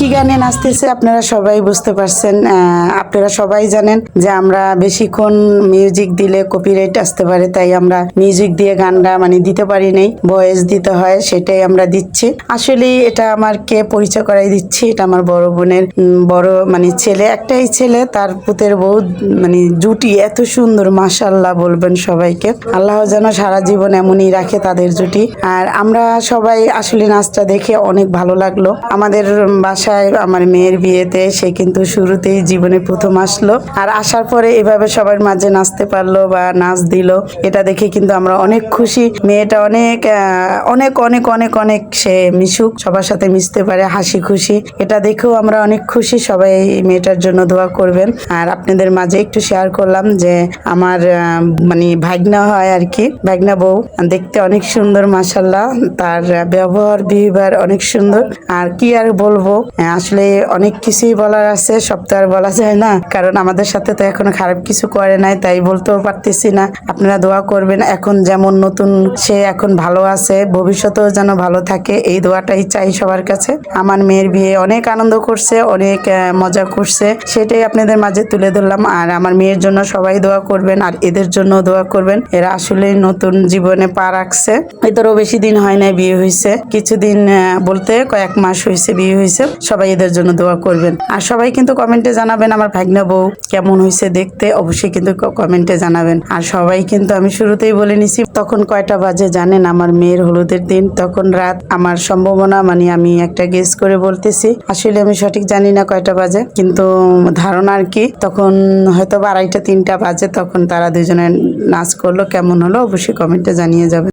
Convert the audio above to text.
কি গানে নাচতেছে আপনারা সবাই বুঝতে পারছেন। আপনারা সবাই জানেন যে আমরা বেশিক্ষণ মিউজিক দিলে কপিরাইট আসতে পারে, তাই আমরা মিউজিক দিয়ে গানটা দিতে পারি নাই, ভয়েস দিতে হয়, সেটাই আমরা দিচ্ছি। আসলে এটা আমার কে পরিচয় করাই দিচ্ছি, এটা আমার বড় বোনের বড় ছেলে, একটাই ছেলে, তার পুতের বউ জুটি এত সুন্দর, মাশাআল্লাহ বলবেন সবাইকে। আল্লাহ যেন সারা জীবন এমনই রাখে তাদের জুটি। আর আমরা সবাই আসলে নাচটা দেখে অনেক ভালো লাগলো। আমাদের বাসায় আমার মেয়ের বিয়েতে সে কিন্তু শুরুতেই জীবনে প্রথম আসলো, আর আসার পরে এভাবে সবার মাঝে নাচতে পারলো বা নাচ দিল, এটা দেখে কিন্তু আমরা অনেক খুশি। মেয়েটা অনেক অনেক অনেক অনেক অনেক সে মিশুক, সবার সাথে মিশতে পারে, হাসি খুশি, এটা দেখেও আমরা অনেক খুশি। সবাই মেয়েটার জন্য দোয়া করবেন। আর আপনাদের মাঝে একটু শেয়ার করলাম যে আমার ভাগনা হয় আর কি, ভাগনা বউ দেখতে অনেক সুন্দর, মাশাআল্লাহ, তার ব্যবহার বিহেভিয়ার অনেক সুন্দর। আর কি আর বলবো, আসলে অনেক কিছুই বলার আছে, সব তো আর বলা যায় না, কারণ আমাদের সাথে তো এখনো খারাপ কিছু করে নাই, তাই বলতেও পারতেছি না। আপনারা দোয়া করবেন, এখন যেমন নতুন সে এখন ভালো আছে, ভবিষ্যতেও যেন ভালো থাকে, এই দোয়াটাই চাই সবার কাছে। আমার মেয়ের বিয়ে অনেক আনন্দ করছে, অনেক মজা করছে, সেটাই আপনাদের মাঝে তুলে ধরলাম। আর আমার মেয়ের জন্য সবাই দোয়া করবেন, আর এদের জন্য দোয়া করবেন। এরা আসলে নতুন জীবনে পা রাখছে, এদেরও বেশি দিন হয় না বিয়ে হয়েছে, কিছুদিন বলতে কয়েক মাস হয়েছে বিয়ে হয়েছে। সবাই এদের জন্য দোয়া করবেন। আর সবাই কিন্তু কমেন্টে জানাবেন আমার ভাগনা বউ কেমন হয়েছে দেখতে, অবশ্যই কিন্তু কমেন্টে জানাবেন। আর সবাই কিন্তু, আমি শুরুতেই বলে নিছি, তখন কয়টা বাজে জানেন? আমার মেয়ের হলুদের দিন, তখন রাত, আমার সম্ভাবনা আমি একটা গেস করে বলতেছি, আসলে আমি সঠিক জানি না কয়টা বাজে, কিন্তু ধারণা আর কি, তখন হয়তো 2:30-3টা বাজে। তখন তারা দুজনে নাচ করলো, কেমন হলো অবশ্যই কমেন্টে জানিয়ে যাবে।